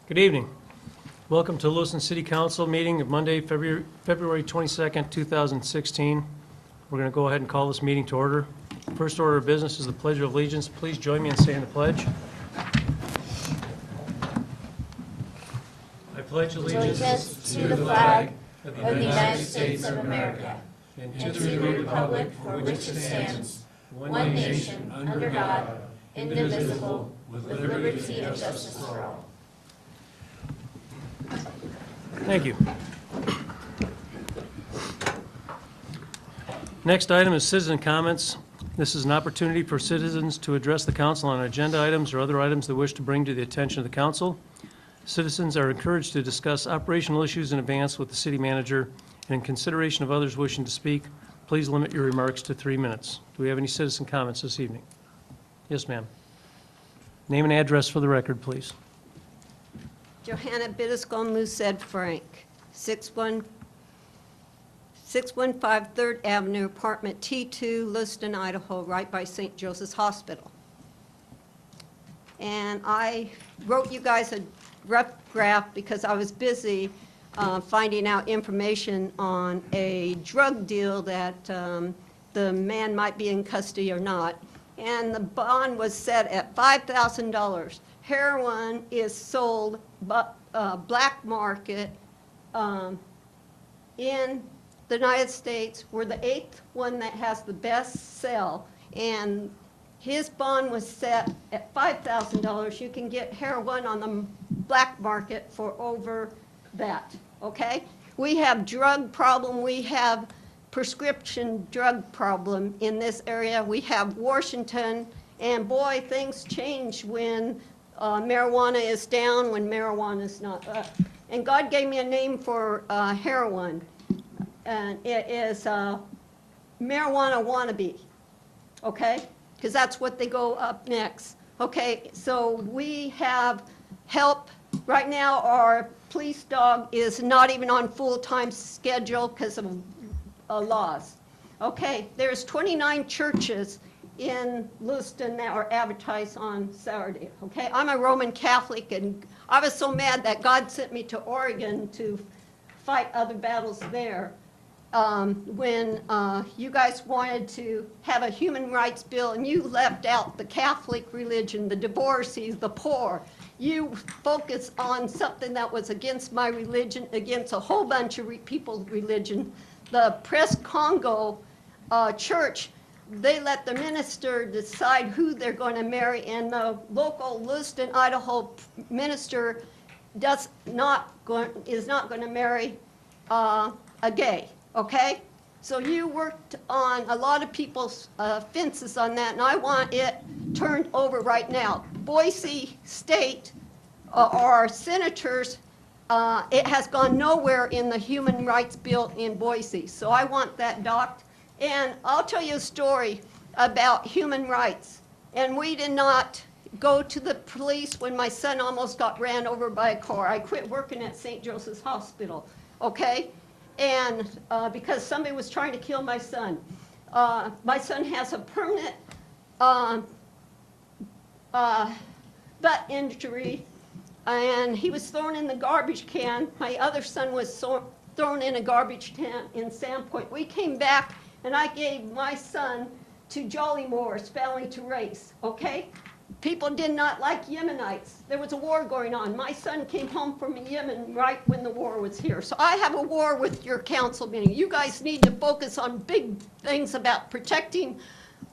Good evening. Welcome to Lewiston City Council meeting of Monday, February 22nd, 2016. We're going to go ahead and call this meeting to order. First order of business is the Pledge of Allegiance. Please join me in saying the pledge. I pledge allegiance to the flag of the United States of America and to the republic for which it stands, one nation, under God, indivisible, with liberty and justice for all. Thank you. Next item is citizen comments. This is an opportunity for citizens to address the council on agenda items or other items they wish to bring to the attention of the council. Citizens are encouraged to discuss operational issues in advance with the city manager, and in consideration of others wishing to speak, please limit your remarks to 3 minutes. Do we have any citizen comments this evening? Yes, ma'am. Name and address for the record, please. Johanna Biddiscombe Moosehead Frank, 615 3rd Avenue, apartment T2, Lewiston, Idaho, right by St. Joseph's Hospital. And I wrote you guys a rough graph because I was busy finding out information on a drug deal that the man might be in custody or not. And the bond was set at $5,000. Heroin is sold black market in the United States. We're the 8th one that has the best sell, and his bond was set at $5,000. You can get heroin on the black market for over that, okay? We have drug problem, we have prescription drug problem in this area. We have Washington, and boy, things change when marijuana is down, when marijuana is not up. And God gave me a name for heroin, and it is marijuana wannabe, okay? Because that's what they go up next. Okay, so we have help. Right now, our police dog is not even on full-time schedule because of laws. Okay, there's 29 churches in Lewiston that are advertised on Saturday, okay? I'm a Roman Catholic, and I was so mad that God sent me to Oregon to fight other battles there. When you guys wanted to have a human rights bill and you left out the Catholic religion, the divorcees, the poor, you focused on something that was against my religion, against a whole bunch of people's religion. The Press Congo church, they let the minister decide who they're going to marry, and the local Lewiston, Idaho minister is not going to marry a gay, okay? So you worked on a lot of people's fences on that, and I want it turned over right now. Boise State, our senators, it has gone nowhere in the human rights bill in Boise, so I want that docked. And I'll tell you a story about human rights. And we did not go to the police when my son almost got ran over by a car. I quit working at St. Joseph's Hospital, okay? And because somebody was trying to kill my son. My son has a permanent butt injury, and he was thrown in the garbage can. My other son was thrown in a garbage can in Sandpoint. We came back, and I gave my son to Jolly Moore's family to race, okay? People did not like Yemenites. There was a war going on. My son came home from Yemen right when the war was here. So I have a war with your council meeting. You guys need to focus on big things about protecting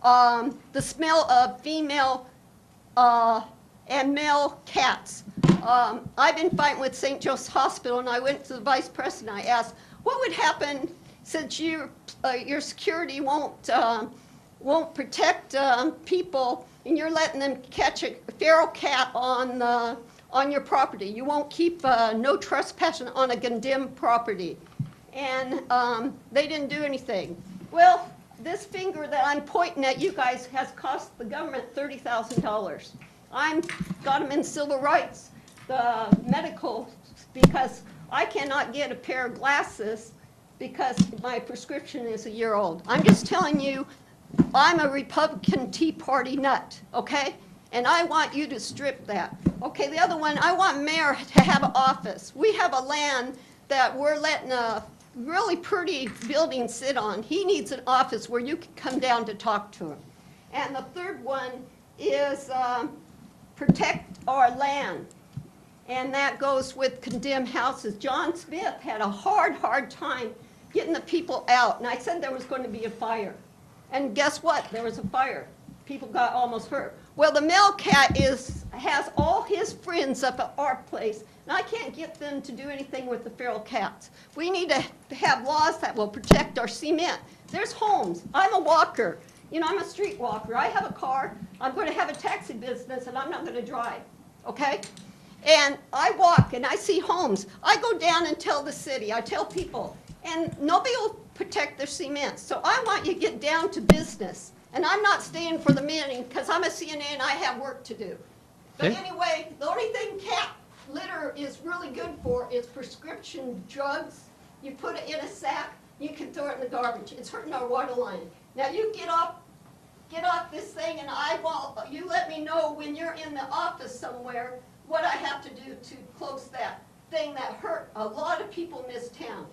the smell of female and male cats. I've been fighting with St. Joseph's Hospital, and I went to the vice president. I asked, what would happen since your security won't protect people, and you're letting them catch a feral cat on your property? You won't keep no trespassing on a condemned property. And they didn't do anything. Well, this finger that I'm pointing at you guys has cost the government $30,000. I've got them in civil rights, the medical, because I cannot get a pair of glasses because my prescription is a year old. I'm just telling you, I'm a Republican Tea Party nut, okay? and I want you to strip that. Okay, the other one, I want mayor to have an office. We have a land that we're letting a really pretty building sit on. He needs an office where you can come down to talk to him. And the third one is protect our land. And that goes with condemned houses. John Smith had a hard time getting the people out. And I said there was going to be a fire. And guess what? There was a fire. People got almost hurt. Well, the male cat has all his friends up at our place, and I can't get them to do anything with the feral cats. We need to have laws that will protect our cement. There's homes. I'm a walker. You know, I'm a street walker. I have a car. I'm going to have a taxi business, and I'm not going to drive, okay? And I walk, and I see homes. I go down and tell the city. I tell people, and nobody will protect their cement. So I want you to get down to business. And I'm not staying for the meeting because I'm a CNA and I have work to do. But Okay. anyway, the only thing cat litter is really good for is prescription drugs. You put it in a sack, you can throw it in the garbage. It's hurting our water line. Now you get off this thing, and you let me know when you're in the office somewhere what I have to do to close that thing that hurt a lot of people in this town.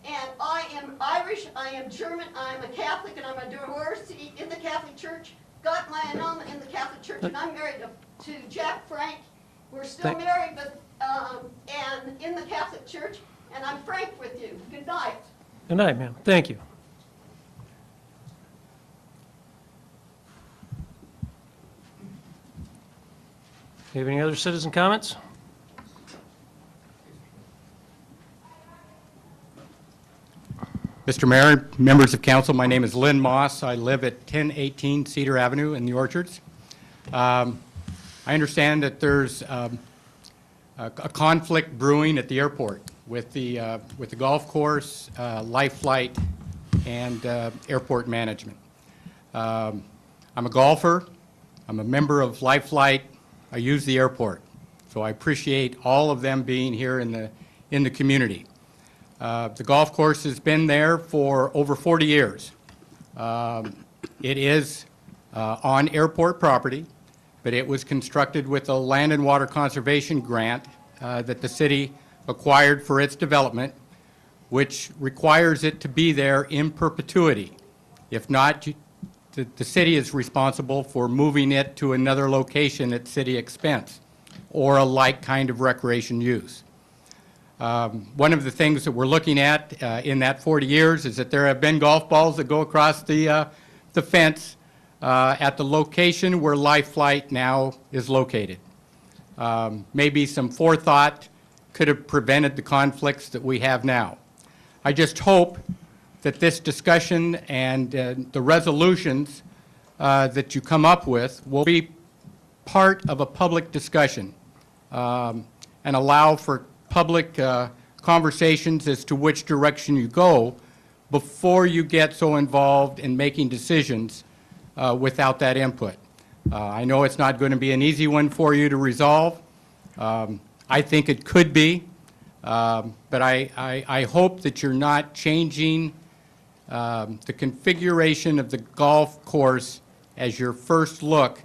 And I am Irish, I am German, I'm a Catholic, and I'm a divorcee in the Catholic Church. Got my annulment in the Catholic Church, and I'm married to Jack Frank. We're still married, but and in the Catholic Church, and I'm frank with you. Good night. Good night, ma'am. Thank you. Do you have any other citizen comments? Mr. Mayor, members of council, my name is Lynn Moss. I live at 1018 Cedar Avenue in the Orchards. I understand that there's a conflict brewing at the airport with the golf course, Life Flight, and airport management. I'm a golfer. I'm a member of Life Flight. I use the airport. So I appreciate all of them being here in the community. The golf course has been there for over 40 years. It is on airport property, but it was constructed with a land and water conservation grant that the city acquired for its development, which requires it to be there in perpetuity. If not, the city is responsible for moving it to another location at city expense or a like kind of recreation use. One of the things that we're looking at in that 40 years is that there have been golf balls that go across the fence at the location where Life Flight now is located. Maybe some forethought could have prevented the conflicts that we have now. I just hope that this discussion and the resolutions that you come up with will be part of a public discussion and allow for public conversations as to which direction you go before you get so involved in making decisions without that input. I know it's not going to be an easy one for you to resolve. I think it could be, but I hope that you're not changing the configuration of the golf course as your first look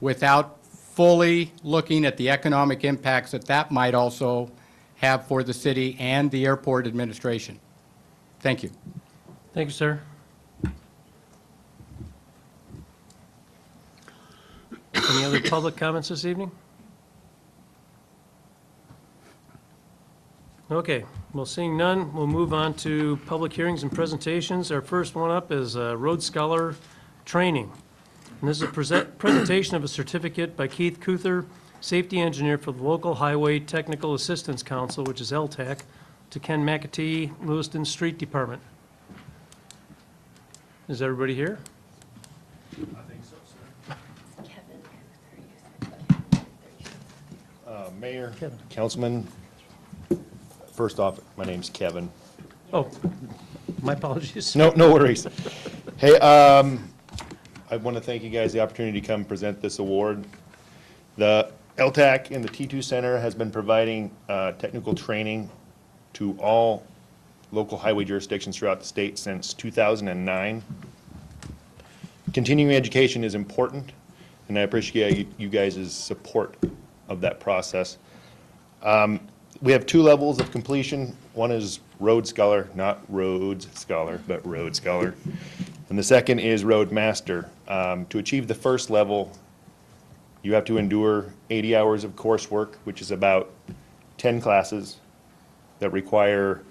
without fully looking at the economic impacts that might also have for the city and the airport administration. Thank you. Thank you, sir. Any other public comments this evening? Okay, well, seeing none, we'll move on to public hearings and presentations. Our first one up is Road Scholar Training. And this is a presentation of a certificate by Keith Kuther, Safety Engineer for the local Highway Technical Assistance Council, which is LTAC, to Ken McAtee, Lewiston Street Department. Is everybody here? Mayor, Kevin. Councilman, first off, my name's Kevin. Oh, my apologies. No worries. Hey, I want to thank you guys the opportunity to come present this award. The LTAC and the T2 Center has been providing technical training to all local highway jurisdictions throughout the state since 2009. Continuing education is important, and I appreciate you guys' support of that process. We have 2 levels of completion. One is Road Scholar, not Rhodes Scholar, but Road Scholar. And the second is Road Master. To achieve the first level, you have to endure 80 hours of coursework, which is about 10 classes that require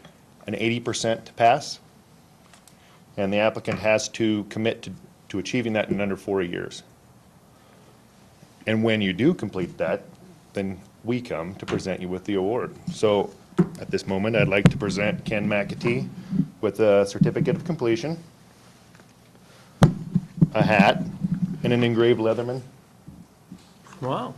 an 80% to pass. And the applicant has to commit to achieving that in under 4 years. And when you do complete that, then we come to present you with the award. So at this moment, I'd like to present Ken McAtee with a certificate of completion, a hat, and an engraved Leatherman. Wow.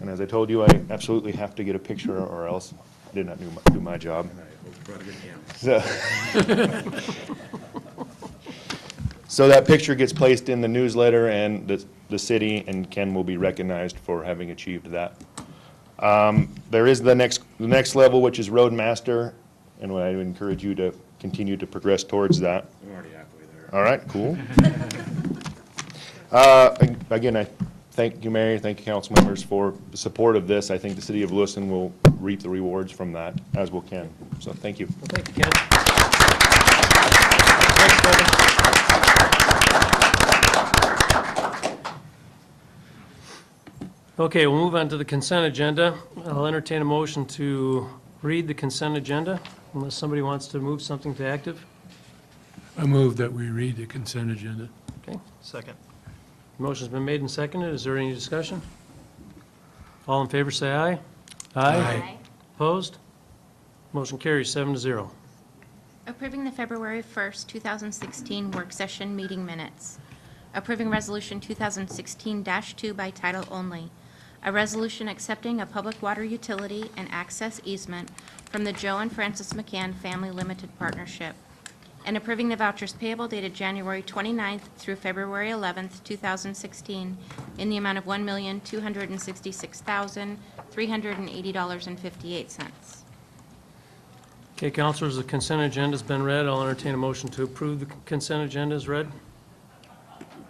And as I told you, I absolutely have to get a picture or else I did not do my job. So so that picture gets placed in the newsletter, and the city and Ken will be recognized for having achieved that. There is the next level, which is Road Master, and I would encourage you to continue to progress towards that. I'm already halfway there. All right, cool. Again, I thank you, Mary, thank you, council members, for the support of this. I think the city of Lewiston will reap the rewards from that, as will Ken. So thank you. Well, thank you, Ken. Thanks, Kevin. Okay, we'll move on to the consent agenda. I'll entertain a motion to read the consent agenda, unless somebody wants to move something to active. I move that we read the consent agenda. Okay, Second. motion's been made and seconded. Is there any discussion? All in favor, say aye. Aye. Opposed? Motion carries 7-0. Approving the February 1st, 2016 work session meeting minutes. Approving Resolution 2016-2 by title only. A resolution accepting a public water utility and access easement from the Joe and Francis McCann Family Limited Partnership. And approving the vouchers payable dated January 29th through February 11th, 2016 in the amount of $1,266,380.58. Okay, councilors, the consent agenda's been read. I'll entertain a motion to approve the consent agenda as read.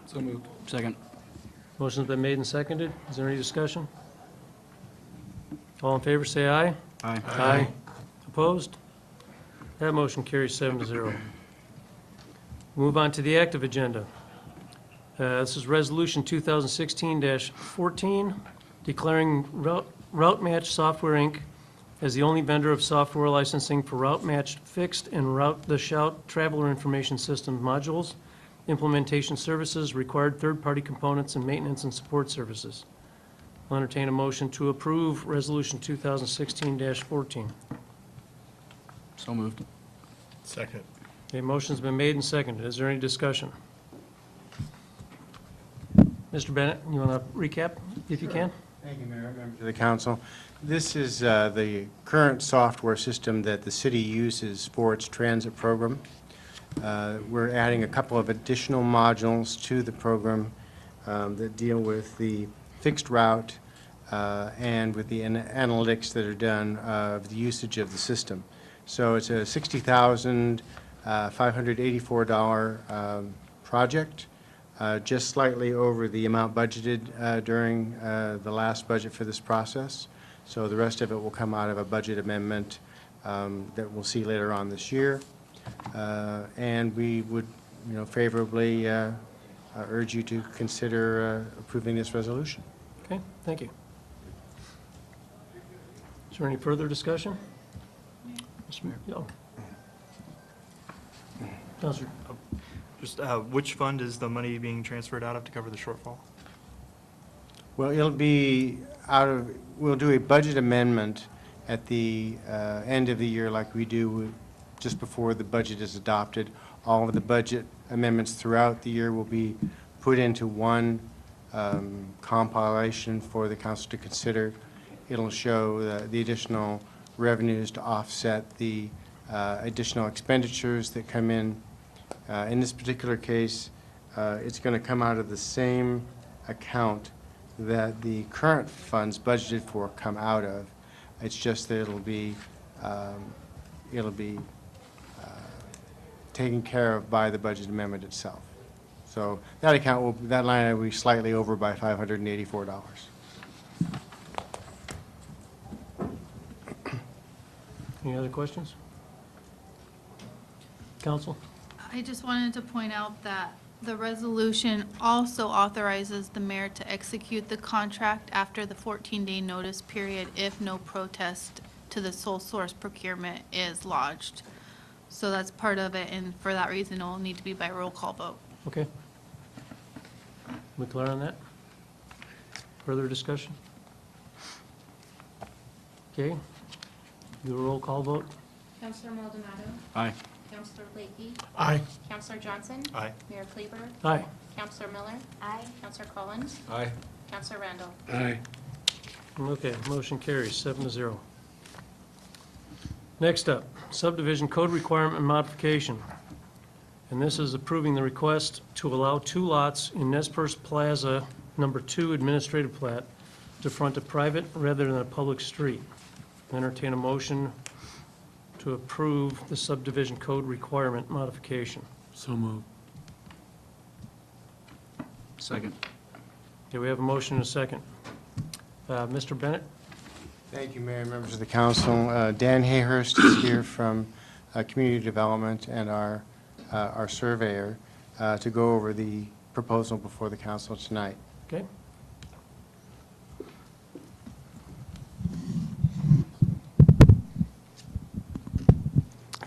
So moved. Second. Motion's been made and seconded. Is there any discussion? All in favor, say aye. Aye. Aye. Opposed? That motion carries 7-0. Move on to the active agenda. This is Resolution 2016-14, declaring Route Match Software, Inc. as the only vendor of software licensing for Route Match fixed and Route the Shout traveler information system modules, implementation services, required third-party components, and maintenance and support services. I'll entertain a motion to approve Resolution 2016-14. So moved. Second. Okay, motion's been made and seconded. Is there any discussion? Mr. Bennett, you want to recap, if you can? Thank you, Mayor, members of the council. This is the current software system that the city uses for its transit program. We're adding a couple of additional modules to the program that deal with the fixed route and with the analytics that are done of the usage of the system. So it's a $60,584 project, just slightly over the amount budgeted during the last budget for this process. So the rest of it will come out of a budget amendment that we'll see later on this year. And we would, favorably urge you to consider approving this resolution. Okay, thank you. Is there any further discussion? Mr. Mayor? No. Counselor? Just which fund is the money being transferred out of to cover the shortfall? Well, it'll be we'll do a budget amendment at the end of the year like we do just before the budget is adopted. All of the budget amendments throughout the year will be put into one compilation for the council to consider. It'll show the additional revenues to offset the additional expenditures that come in. In this particular case, it's going to come out of the same account that the current funds budgeted for come out of. It's just that it'll be taken care of by the budget amendment itself. So that account will, that line item will be slightly over by $584. Any other questions? Council? I just wanted to point out that the resolution also authorizes the mayor to execute the contract after the 14-day notice period if no protest to the sole source procurement is lodged. So that's part of it, and for that reason, it will need to be by roll call vote. Okay. We clear on that? Further discussion? Okay. Do a roll call vote? Counselor Maldonado. Aye. Counselor Blakey. Aye. Counselor Johnson. Aye. Mayor Kleber. Aye. Counselor Miller. Aye. Counselor Collins. Aye. Counselor Randall. Aye. Okay, motion carries 7-0. Next up, subdivision code requirement modification. And this is approving the request to allow 2 lots in Nez Perce Plaza, number 2 administrative plat, to front a private rather than a public street. Entertain a motion to approve the subdivision code requirement modification. So moved. Second. Okay, we have a motion and a second. Mr. Bennett? Thank you, Mayor and members of the council. Dan Hayhurst is here from Community Development and our surveyor to go over the proposal before the council tonight. Okay.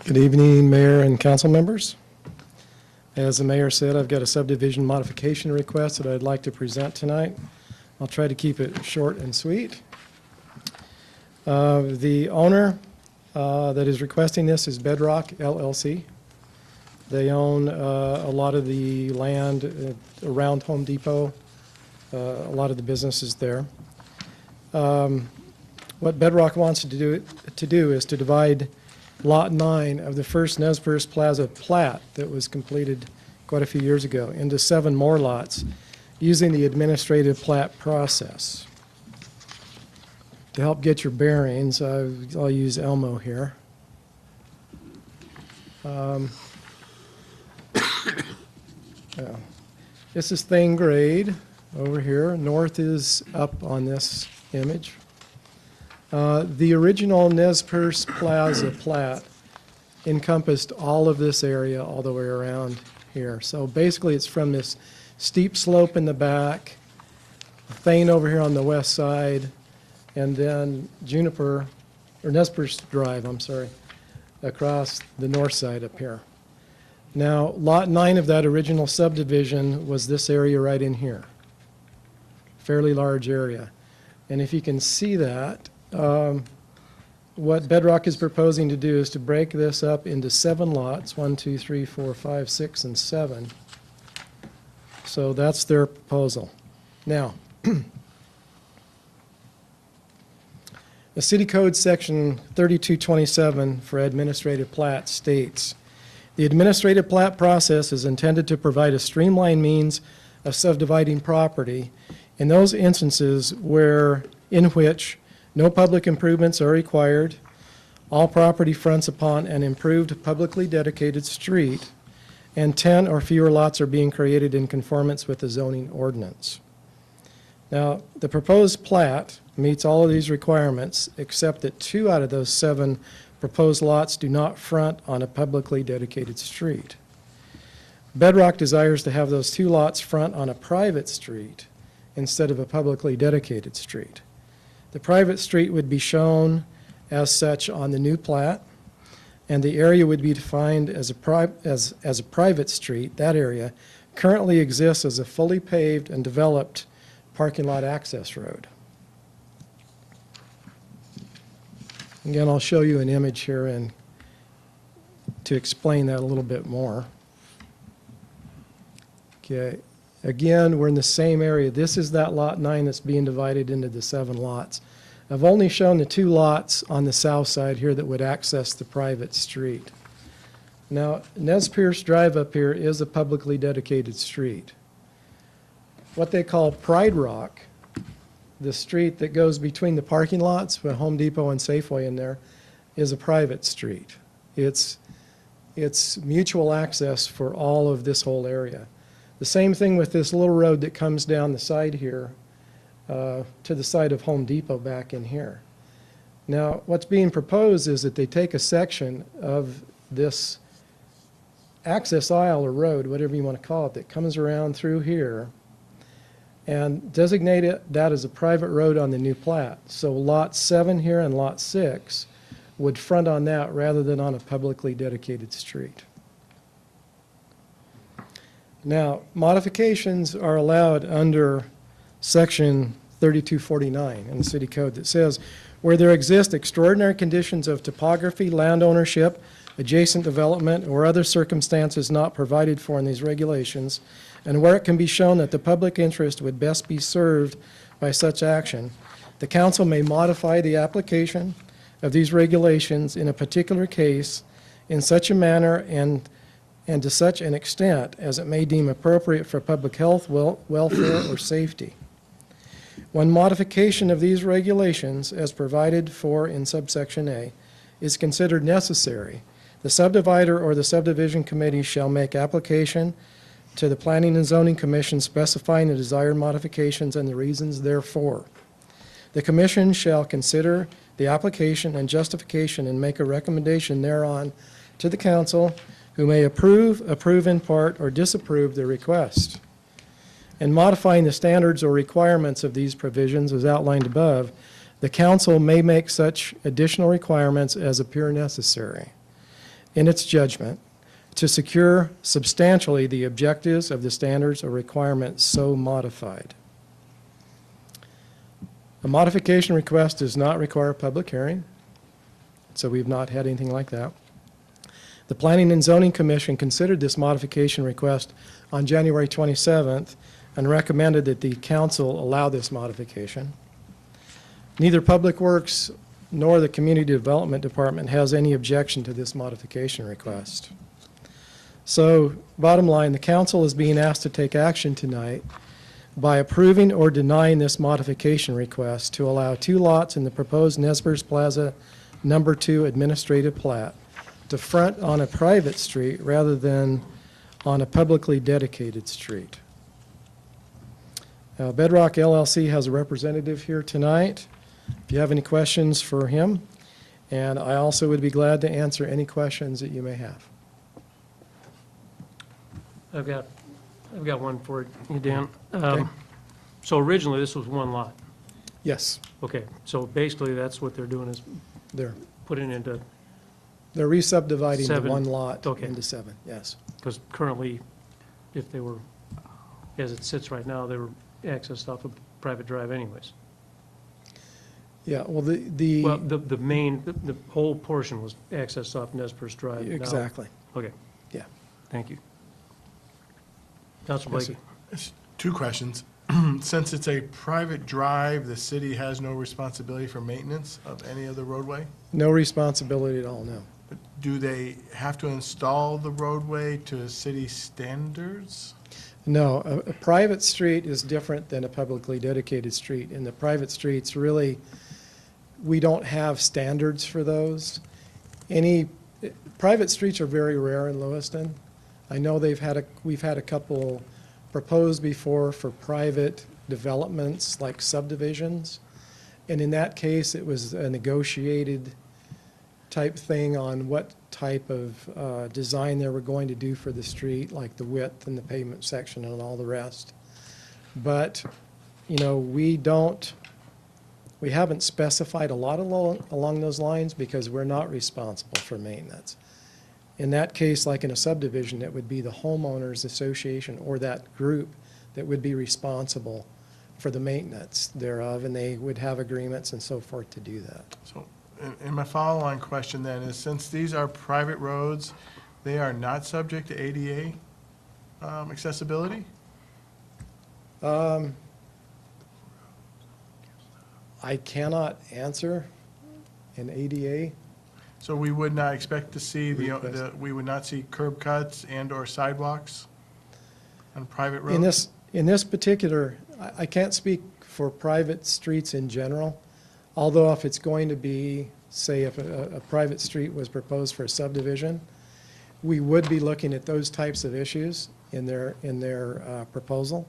Good evening, Mayor and council members. As the mayor said, I've got a subdivision modification request that I'd like to present tonight. I'll try to keep it short and sweet. The owner that is requesting this is Bedrock LLC. They own a lot of the land around Home Depot, a lot of the businesses there. What Bedrock wants to do is to divide Lot 9 of the first Nez Perce Plaza plat that was completed quite a few years ago into 7 more lots using the administrative plat process. To help get your bearings, I'll use Elmo here. This is Thane grade over here. North is up on this image. The original Nez Perce Plaza plat encompassed all of this area all the way around here. So basically it's from this steep slope in the back, Thane over here on the west side, and then Juniper, or Nez Perce Drive, I'm sorry, across the north side up here. Now, Lot 9 of that original subdivision was this area right in here. Fairly large area. And if you can see that, what Bedrock is proposing to do is to break this up into 7 lots, 1, 2, 3, 4, 5, 6, and 7. So that's their proposal. Now, the City Code Section 3227 for administrative plat states, the administrative plat process is intended to provide a streamlined means of subdividing property in those instances in which no public improvements are required, all property fronts upon an improved publicly dedicated street, and 10 or fewer lots are being created in conformance with the zoning ordinance. Now, the proposed plat meets all of these requirements, except that 2 out of those 7 proposed lots do not front on a publicly dedicated street. Bedrock desires to have those 2 lots front on a private street instead of a publicly dedicated street. The private street would be shown as such on the new plat, and the area would be defined as a private street. That area currently exists as a fully paved and developed parking lot access road. Again, I'll show you an image here and to explain that a little bit more. Okay, again, we're in the same area. This is that Lot 9 that's being divided into the 7 lots. I've only shown the 2 lots on the south side here that would access the private street. Now, Nez Perce Drive up here is a publicly dedicated street. What they call Pride Rock, the street that goes between the parking lots with Home Depot and Safeway in there, is a private street. It's mutual access for all of this whole area. The same thing with this little road that comes down the side here, to the side of Home Depot back in here. Now, what's being proposed is that they take a section of this access aisle or road, whatever you want to call it, that comes around through here and designate that as a private road on the new plat. So Lot 7 here and Lot 6 would front on that rather than on a publicly dedicated street. Now, modifications are allowed under Section 3249 in the City Code that says, where there exist extraordinary conditions of topography, land ownership, adjacent development, or other circumstances not provided for in these regulations, and where it can be shown that the public interest would best be served by such action, the council may modify the application of these regulations in a particular case in such a manner and to such an extent as it may deem appropriate for public health, welfare, or safety. When modification of these regulations, as provided for in subsection A, is considered necessary, the subdivider or the subdivision committee shall make application to the Planning and Zoning Commission specifying the desired modifications and the reasons therefor. The commission shall consider the application and justification and make a recommendation thereon to the council, who may approve, approve in part, or disapprove the request. In modifying the standards or requirements of these provisions as outlined above, the council may make such additional requirements as appear necessary in its judgment to secure substantially the objectives of the standards or requirements so modified. A modification request does not require a public hearing, so we've not had anything like that. The Planning and Zoning Commission considered this modification request on January 27th and recommended that the council allow this modification. Neither Public Works nor the Community Development Department has any objection to this modification request. So, bottom line, the council is being asked to take action tonight by approving or denying this modification request to allow 2 lots in the proposed Nesbers Plaza Number 2 administrative plat to front on a private street rather than on a publicly dedicated street. Now, Bedrock LLC has a representative here tonight. If you have any questions for him, and I also would be glad to answer any questions that you may have. I've got one for you, Dan. Okay. So originally, this was 1 lot. Yes, Okay, so basically, that's what they're doing is they're putting into, re-subdividing the 7. 1 lot Okay. into 7, yes. because currently, if they were, as it sits right now, they were accessed off a private drive anyways. Yeah, well, Well, the main, the whole portion was accessed off Nez Perce Drive. Now- exactly, Okay, yeah. thank you. Councilor Yes, Blakey. It's 2 questions. Since it's a private drive, the city has no responsibility for maintenance of any of the roadway? No responsibility at all, no. But do they have to install the roadway to city standards? No, a private street is different than a publicly dedicated street. In the private streets, really, we don't have standards for those. Private streets are very rare in Lewiston. I know we've had a couple proposed before for private developments like subdivisions. And in that case, it was a negotiated type thing on what type of design they were going to do for the street, like the width and the pavement section and all the rest. But, you know, we haven't specified a lot along those lines because we're not responsible for maintenance. In that case, like in a subdivision, it would be the homeowners association or that group that would be responsible for the maintenance thereof, and they would have agreements and so forth to do that. So, and my follow-on question then is, since these are private roads, they are not subject to ADA accessibility? I cannot answer an ADA. So we would not expect to see we would not see curb cuts and/or sidewalks on private roads? In this particular, I can't speak for private streets in general, although if it's going to be, say, if a private street was proposed for a subdivision, we would be looking at those types of issues in their proposal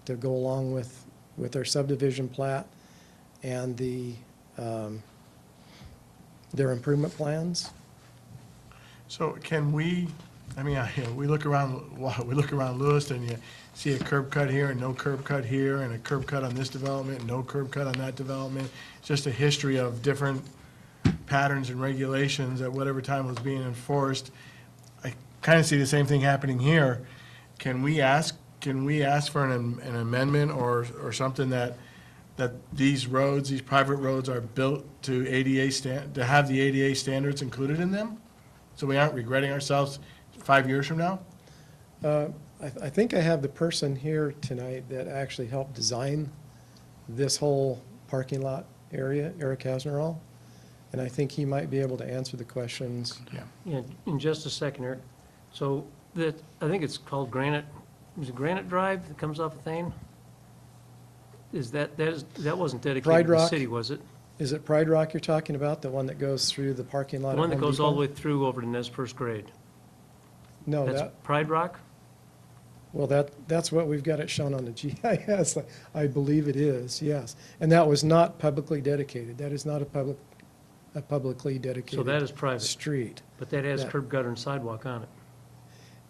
to go along with their subdivision plat and their improvement plans. So can we, I mean, we look around Lewiston, you see a curb cut here and no curb cut here, and a curb cut on this development, and no curb cut on that development. It's just a history of different patterns and regulations at whatever time it was being enforced. I kind of see the same thing happening here. Can we ask for an amendment or something that these roads, these private roads are built to to have the ADA standards included in them? So we aren't regretting ourselves 5 years from now? I think I have the person here tonight that actually helped design this whole parking lot area, Eric Hasnerall, and I think he might be able to answer the questions. Yeah, in just a second, Eric. So I think it's called Granite, is it Granite Drive that comes off of Thane? That wasn't dedicated Pride to the Rock? city, was it? Is it Pride Rock you're talking about, the one that goes through the parking lot The at one that Home goes all the Depot? way through over to Nez First Grade? No, That's Pride Rock? well, that's what we've got it shown on the GIS. I believe it is, yes. And that was not publicly dedicated. That is not a publicly dedicated So that is private, street. but that has Yeah. curb gutter and sidewalk on it.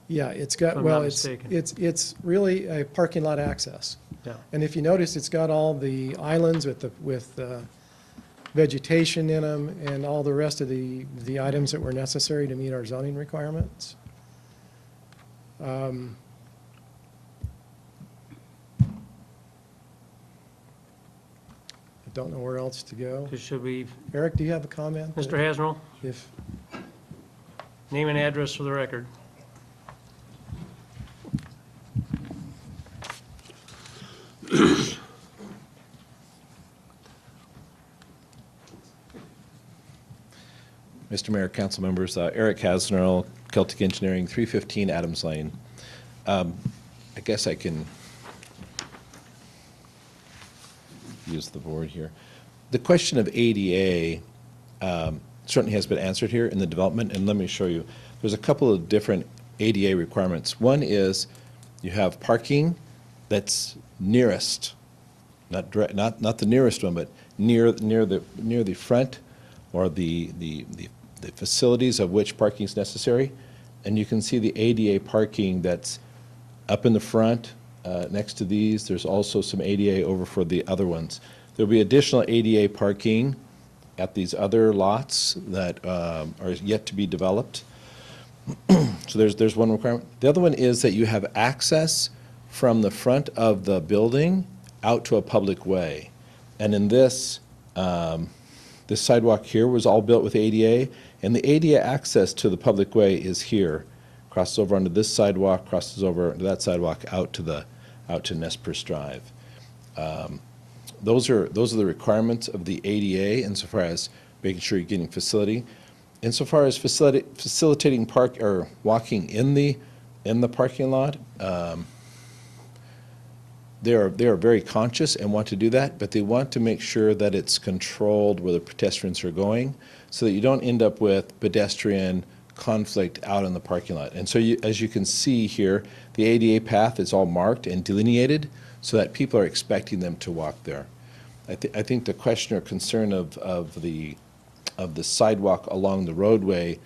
Yeah, it's If got, I'm well, not it's mistaken. really a parking lot access. Yeah. And if you notice, it's got all the islands with vegetation in them and all the rest of the items that were necessary to meet our zoning requirements. I don't know where else to go. Should we, Eric, do you have a comment? Mr. Hasnerall, If, name and address for the record. Mr. Mayor, council members, Eric Hasnerl, Celtic Engineering, 315 Adams Lane. I guess I can use the board here. The question of ADA certainly has been answered here in the development, and let me show you. There's a couple of different ADA requirements. One is you have parking that's nearest, not the nearest one, but near the front or the facilities of which parking is necessary. And you can see the ADA parking that's up in the front next to these. There's also some ADA over for the other ones. There'll be additional ADA parking at these other lots that are yet to be developed. So there's one requirement. The other one is that you have access from the front of the building out to a public way. And in this, this sidewalk here was all built with ADA, and the ADA access to the public way is here. Crosses over onto this sidewalk, crosses over to that sidewalk, out to Nez Perce Drive. Those are the requirements of the ADA insofar as making sure you're getting facility. Insofar as facilitating park or walking in the parking lot, they are very conscious and want to do that, but they want to make sure that it's controlled where the pedestrians are going, so that you don't end up with pedestrian conflict out in the parking lot. And so as you can see here, the ADA path is all marked and delineated so that people are expecting them to walk there. I think the question or concern of the sidewalk along the roadway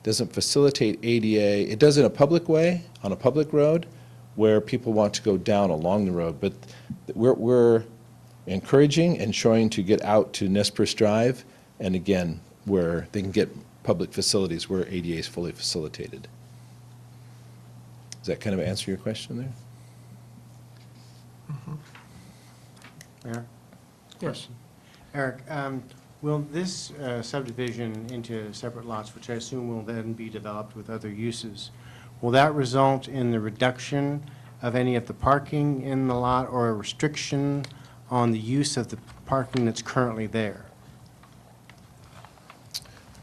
doesn't facilitate ADA. It does in a public way, on a public road, where people want to go down along the road. But we're encouraging and showing to get out to Nez Perce Drive, and again, where they can get public facilities where ADA is fully facilitated. Does that kind of answer your question there? Mayor? Yes. Eric, will this subdivision into separate lots, which I assume will then be developed with other uses, will that result in the reduction of any of the parking in the lot or a restriction on the use of the parking that's currently there?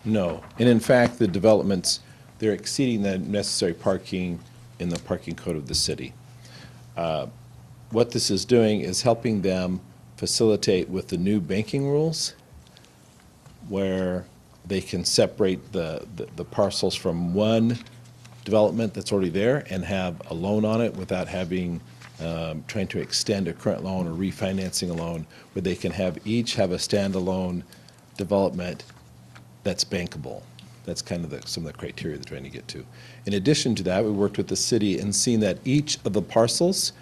No. And in fact, the developments, they're exceeding the necessary parking in the parking code of the city. What this is doing is helping them facilitate with the new banking rules, where they can separate the parcels from one development that's already there and have a loan on it without having, trying to extend a current loan or refinancing a loan, where they can each have a standalone development that's bankable. That's kind of some of the criteria they're trying to get to. In addition to that, we worked with the city and seen that each of the parcels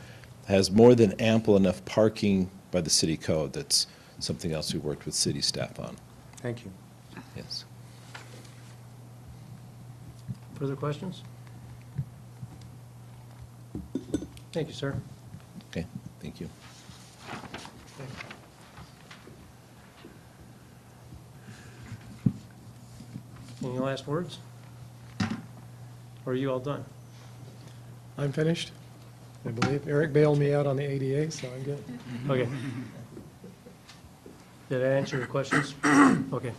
has more than ample enough parking by the city code. That's something else we worked with city staff on. Thank you. Yes. Further questions? Thank you, sir. Okay, thank you. Any last words? Or are you all done? I'm finished, I believe. Eric bailed me out on the ADA, so I'm good. Okay. Did I answer your questions? Okay.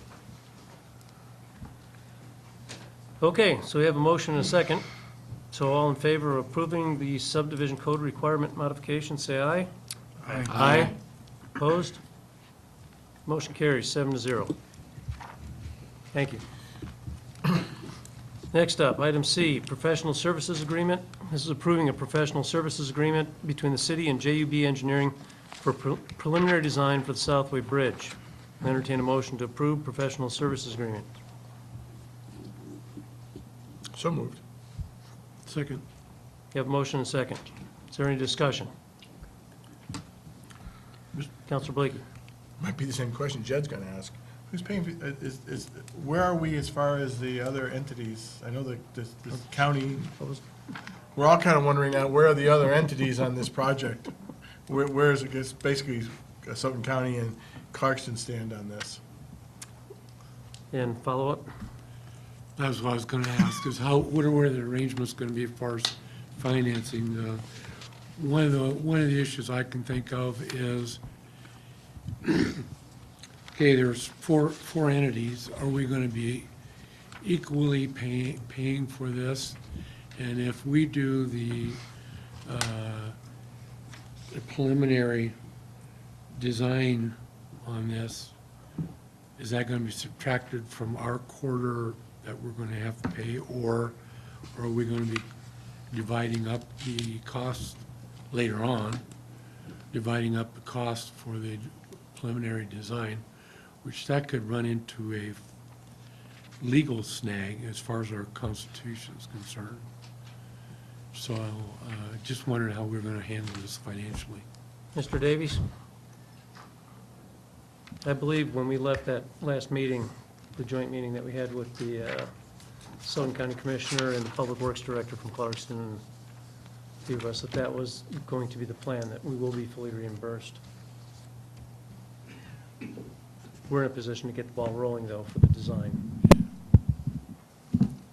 Okay, so we have a motion and a second. So all in favor of approving the subdivision code requirement modification, say aye. Aye. Aye. Opposed? Motion carries 7-0. Thank you. Next up, item C, professional services agreement. This is approving a professional services agreement between the city and JUB Engineering for preliminary design for the Southway Bridge. I entertain a motion to approve professional services agreement. So moved. Second. You have a motion and a second. Is there any discussion? Counselor Blakey. Might be the same question Jed's gonna ask. Who's paying, where are we as far as the other entities? I know that this county, we're all kind of wondering now, where are the other entities on this project? Where is it, it's basically Sutton County and Clarkston stand on this? And follow-up? That's what I was going to ask, is what are the arrangements going to be as far as financing? One of the issues I can think of is, okay, there's four entities. Are we going to be equally paying for this? And if we do the preliminary design on this, is that going to be subtracted from our quarter that we're going to have to pay, or are we going to be dividing up the costs later on, dividing up the cost for the preliminary design, which that could run into a legal snag as far as our Constitution is concerned. So just wondering how we're going to handle this financially. Mr. Davies? I believe when we left that last meeting, the joint meeting that we had with the Sullivan County Commissioner and the Public Works Director from Clarkston, and a few of us, that was going to be the plan, that we will be fully reimbursed. We're in a position to get the ball rolling, though, for the design.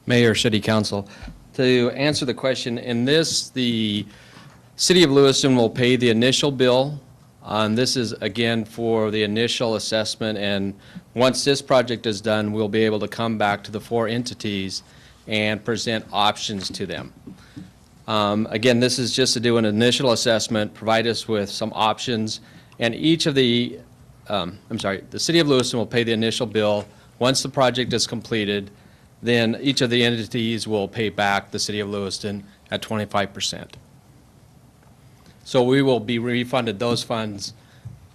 Mayor, City Council, to answer the question, in this, the City of Lewiston will pay the initial bill. This is, again, for the initial assessment, and once this project is done, we'll be able to come back to the four entities and present options to them. Again, this is just to do an initial assessment, provide us with some options, and each of the, the City of Lewiston will pay the initial bill. Once the project is completed, then each of the entities will pay back the City of Lewiston at 25%. So we will be refunded those funds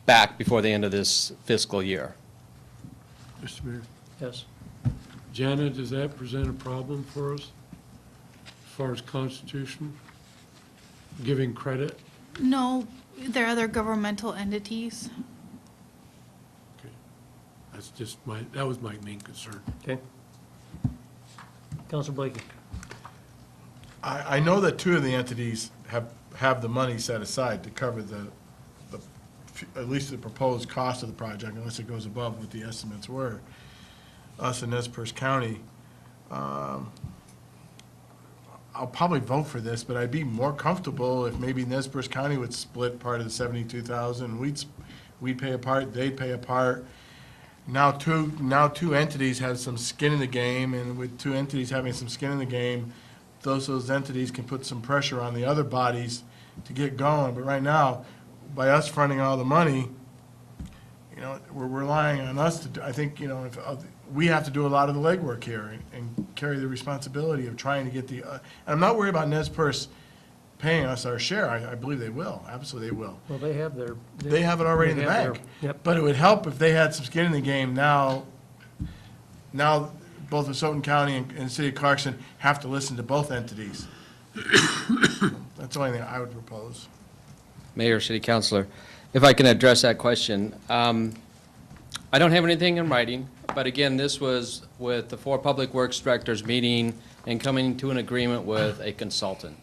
back before the end of this fiscal year. Mr. Mayor. Yes? Jana, does that present a problem for us as far as Constitution, giving credit? No, there are other governmental entities. Okay. That's just that was my main concern. Okay. Counselor Blakey? I know that two of the entities have the money set aside to cover at least the proposed cost of the project, unless it goes above what the estimates were. Us and Nez Perce County, I'll probably vote for this, but I'd be more comfortable if maybe Nez Perce County would split part of the 72,000. We'd pay a part, they'd pay a part. Now two entities have some skin in the game, and with two entities having some skin in the game, those entities can put some pressure on the other bodies to get going. But right now, by us fronting all the money, we're relying on us to do, I think, we have to do a lot of the legwork here and carry the responsibility of trying to get the, and I'm not worried about Nez Perce paying us our share. I believe they will, absolutely they will. Well, they have their. They have it already in the they have bank. their- Yep. But it would help if they had some skin in the game now. Now, both Waukegan County and the city of Clarkson have to listen to both entities. That's the only thing I would propose. Mayor, City Councilor, if I can address that question. I don't have anything in writing, but again, this was with the 4 Public Works Directors meeting and coming to an agreement with a consultant.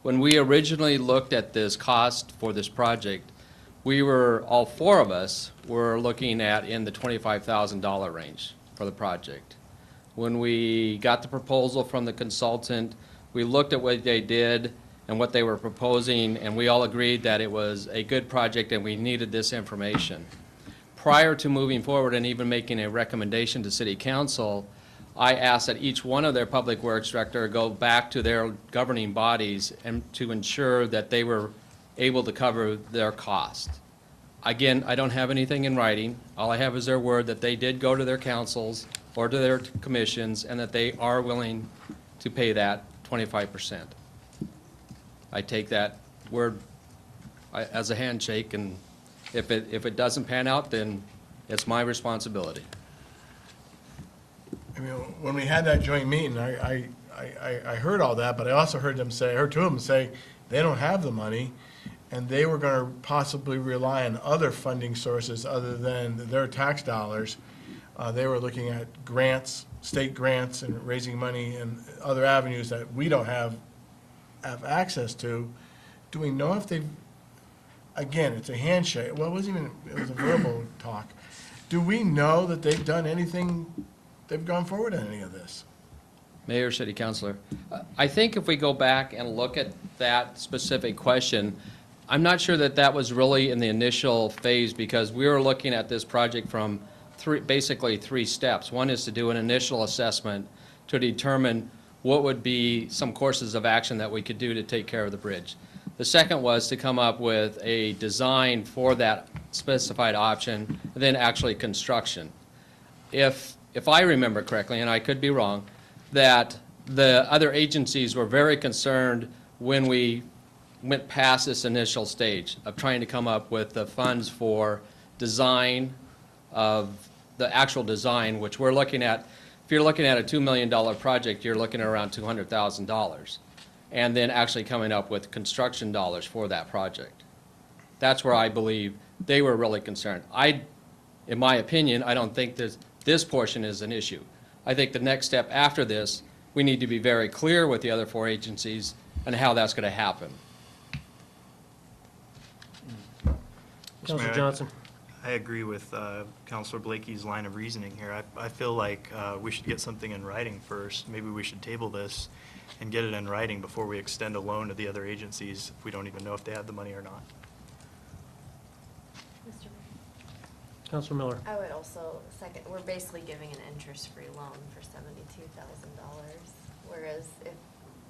When we originally looked at this cost for this project, we were, all 4 of us, were looking at in the $25,000 range for the project. When we got the proposal from the consultant, we looked at what they did and what they were proposing, and we all agreed that it was a good project and we needed this information. Prior to moving forward and even making a recommendation to City Council, I asked that each one of their Public Works Director go back to their governing bodies and to ensure that they were able to cover their cost. Again, I don't have anything in writing. All I have is their word that they did go to their councils or to their commissions and that they are willing to pay that 25%. I take that word as a handshake, and if it doesn't pan out, then it's my responsibility. I mean, when we had that joint meeting, I heard all that, but I also heard them say, I heard 2 of them say they don't have the money, and they were gonna possibly rely on other funding sources other than their tax dollars. They were looking at grants, state grants, and raising money in other avenues that we don't have access to. Do we know if they've, again, it's a handshake, well, it wasn't even, it was a verbal talk. Do we know that they've done anything, they've gone forward on any of this? Mayor, City Councilor, I think if we go back and look at that specific question, I'm not sure that that was really in the initial phase, because we were looking at this project from basically 3 steps. One is to do an initial assessment to determine what would be some courses of action that we could do to take care of the bridge. The second was to come up with a design for that specified option, and then actually construction. If I remember correctly, and I could be wrong, that the other agencies were very concerned when we went past this initial stage of trying to come up with the funds for design of the actual design, which we're looking at. If you're looking at a $2 million project, you're looking at around $200,000, and then actually coming up with construction dollars for that project. That's where I believe they were really concerned. In my opinion, I don't think this portion is an issue. I think the next step after this, we need to be very clear with the other 4 agencies and how that's going to happen. Councilor Mayor, Johnson. I agree with Councilor Blakey's line of reasoning here. I feel like we should get something in writing first. Maybe we should table this and get it in writing before we extend a loan to the other agencies if we don't even know if they have the money or not. Councilor Miller. I would also second, we're basically giving an interest-free loan for $72,000, whereas if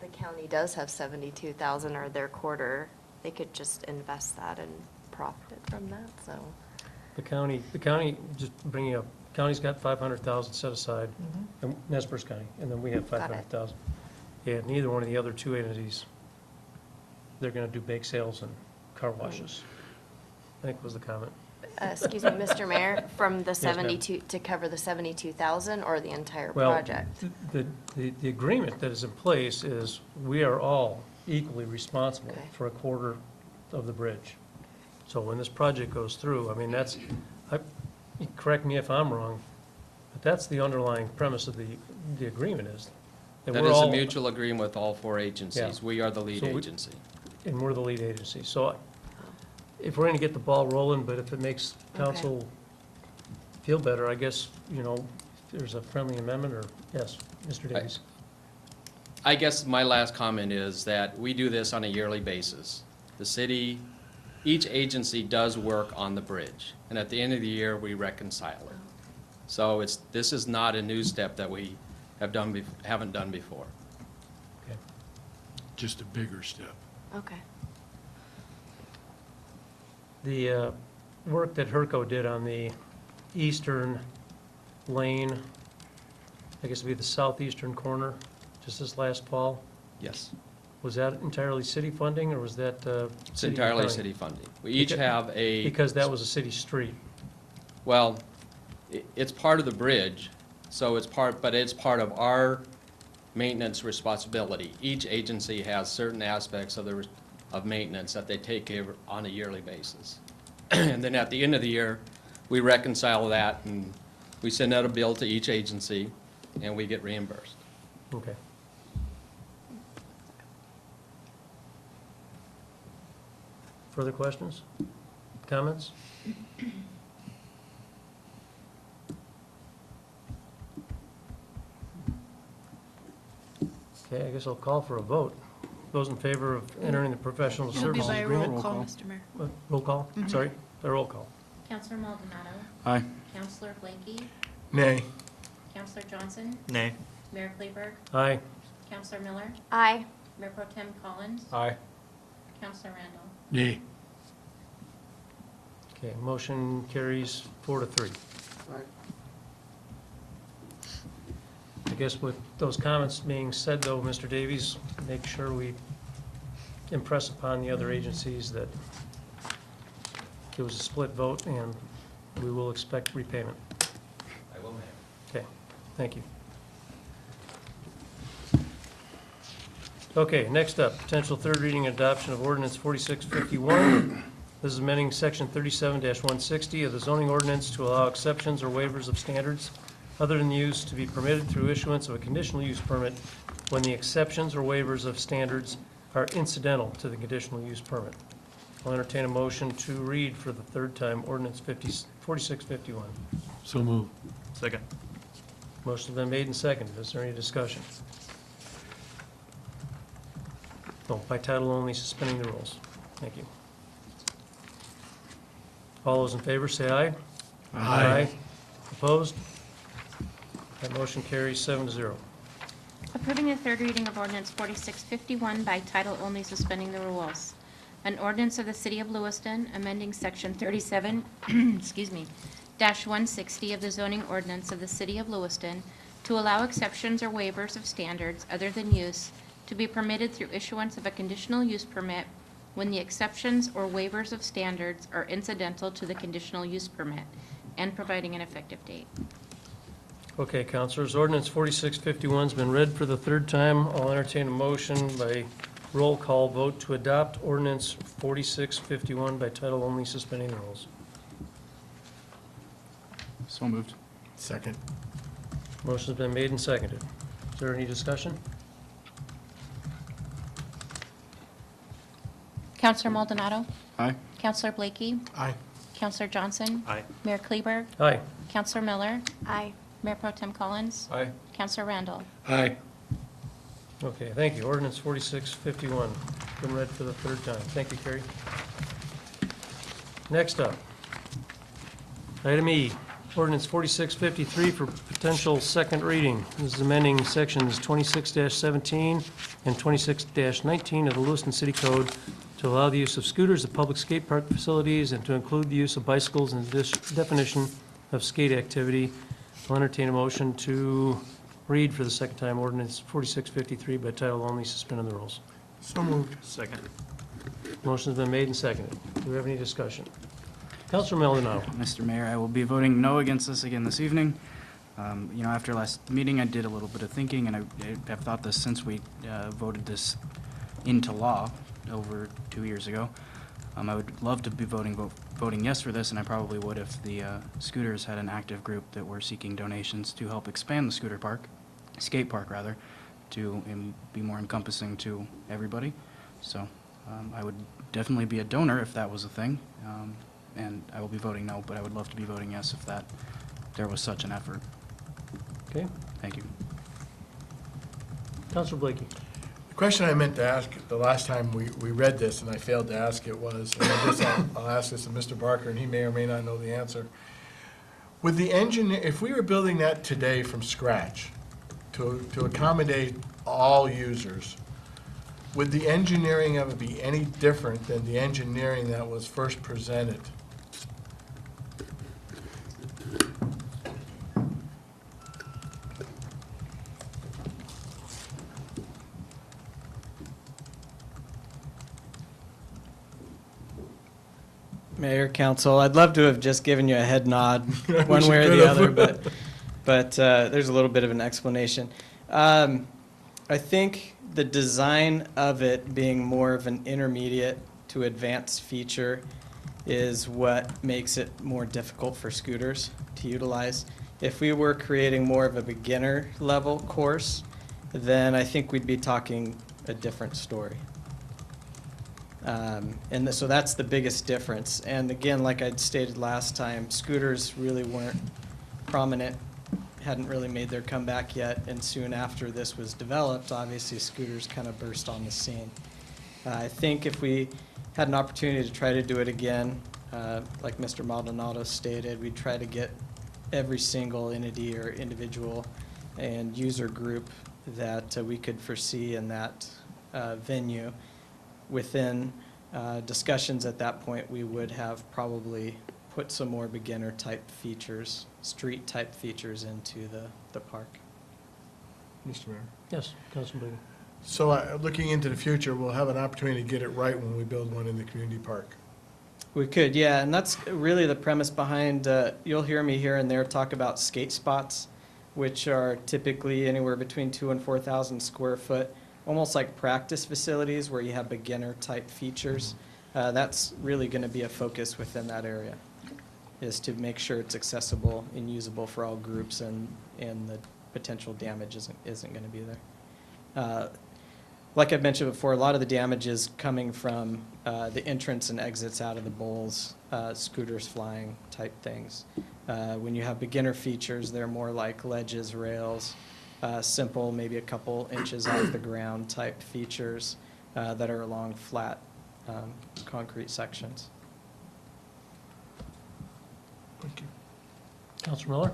the county does have $72,000 or their quarter, they could just invest that and profit from that, so. The county, just bringing up, county's got 500,000 set aside, and Nez Perce County, and then we have Got it. 500,000. Yeah, neither one of the other 2 entities, they're gonna do bake sales and car washes, I think was the comment. Excuse me, Mr. Mayor, from the Yes, ma'am. 72, to cover the 72,000 or the entire Well, project? the agreement that is in place is we are all equally responsible Okay. for a quarter of the bridge. So when this project goes through, I mean, correct me if I'm wrong, but that's the underlying premise of the agreement is that That we're is a all. mutual agreement with all 4 agencies. Yeah. We are the lead So we- agency. And we're the lead agency. So if we're gonna get the ball rolling, but if it makes Okay. council feel better, I guess, if there's a friendly amendment, or, yes, Mr. Davies. I guess my last comment is that we do this on a yearly basis. The city, each agency does work on the bridge, and at the end of the year, we reconcile it. So this is not a new step that we haven't done before. Okay. Just a bigger step. Okay. The work that Herco did on the eastern Lane, I guess it'd be the southeastern corner, just this last fall. Yes. Was that entirely city funding, or was that It's city and entirely county? city funding. We each Beca- have a. Because that was a city street. Well, it's part of the bridge, so it's part of our maintenance responsibility. Each agency has certain aspects of maintenance that they take care of on a yearly basis. And then at the end of the year, we reconcile that, and we send out a bill to each agency, and we get reimbursed. Okay. Further questions? Comments? Okay, I guess I'll call for a vote. Those in favor of entering the professional It'll be services by roll agreement? call, Mr. Mayor. Roll call, sorry, a roll call. Counselor Maldonado. Aye. Counselor Blanky. Nay. Counselor Johnson. Nay. Mayor Kleberg. Aye. Counselor Miller. Aye. Mayor Pro Tem Collins. Aye. Counselor Randall. Nay. Okay, motion carries 4-3. I guess with those comments being said, though, Mr. Davies, make sure we impress upon the other agencies that it was a split vote, and we will expect repayment. I will, Mayor. Okay, thank you. Okay, next up, potential third reading and adoption of ordinance 4651. This is amending section 37-160 of the zoning ordinance to allow exceptions or waivers of standards other than use to be permitted through issuance of a conditional use permit when the exceptions or waivers of standards are incidental to the conditional use permit. I'll entertain a motion to read for the third time ordinance 4651. So moved. Second. Motion's been made and seconded. Is there any discussion? No, by title only, suspending the rules. Thank you. All those in favor, say aye. Aye. Opposed? That motion carries 7-0. Approving the third reading of ordinance 4651 by title only, suspending the rules. An ordinance of the City of Lewiston amending section 37, excuse me, -160 of the zoning ordinance of the City of Lewiston to allow exceptions or waivers of standards other than use to be permitted through issuance of a conditional use permit when the exceptions or waivers of standards are incidental to the conditional use permit, and providing an effective date. Okay, councilors, ordinance 4651's been read for the third time. I'll entertain a motion by roll call vote to adopt ordinance 4651 by title only, suspending the rules. So moved. Second. Motion's been made and seconded. Is there any discussion? Counselor Maldonado. Aye. Counselor Blakey. Aye. Counselor Johnson. Aye. Mayor Kleberg. Aye. Counselor Miller. Aye. Mayor Pro Tem Collins. Aye. Counselor Randall. Aye. Okay, thank you. Ordinance 4651, been read for the third time. Thank you, Carrie. Next up, item E, ordinance 4653 for potential second reading. This is amending sections 26-17 and 26-19 of the Lewiston City Code to allow the use of scooters at public skate park facilities and to include the use of bicycles in the definition of skate activity. I'll entertain a motion to read for the second time ordinance 4653 by title only, suspending the rules. So moved. Second. Motion's been made and seconded. Do we have any discussion? Counselor Maldonado. Mr. Mayor, I will be voting no against this again this evening. You know, after last meeting, I did a little bit of thinking, and I've thought this since we voted this into law over 2 years ago. I would love to be voting yes for this, and I probably would if the scooters had an active group that were seeking donations to help expand the skate park rather, to be more encompassing to everybody. So I would definitely be a donor if that was a thing, and I will be voting no, but I would love to be voting yes if there was such an effort. Okay. Thank you. Counselor Blakey. The question I meant to ask the last time we read this, and I failed to ask it, was, and I guess I'll ask this of Mr. Barker, and he may or may not know the answer. Would the engineer, if we were building that today from scratch to accommodate all users, would the engineering of it be any different than the engineering that was first presented? Mayor, council, I'd love to have just given you a head nod, We one way or should the could've. other, but there's a little bit of an explanation. I think the design of it being more of an intermediate to advanced feature is what makes it more difficult for scooters to utilize. If we were creating more of a beginner level course, then I think we'd be talking a different story. So that's the biggest difference. And again, like I'd stated last time, scooters really weren't prominent, hadn't really made their comeback yet. And soon after this was developed, obviously scooters kind of burst on the scene. I think if we had an opportunity to try to do it again, like Mr. Maldonado stated, we'd try to get every single entity or individual and user group that we could foresee in that venue. Within discussions at that point, we would have probably put some more beginner type features, street type features into the park. Mr. Mayor. Yes, Councilman Bacon. So looking into the future, we'll have an opportunity to get it right when we build one in the community park. We could, yeah, and that's really the premise behind, you'll hear me here and there talk about skate spots, which are typically anywhere between 2,000 and 4,000 square foot, almost like practice facilities where you have beginner type features. That's really going to be a focus within that area, is to make sure it's accessible and usable for all groups, and the potential damage isn't going to be there. Like I've mentioned before, a lot of the damage is coming from the entrance and exits out of the bowls, scooters flying type things. When you have beginner features, they're more like ledges, rails, simple, maybe a couple inches off the ground type features that are along flat concrete sections. Thank you. Councilor Miller?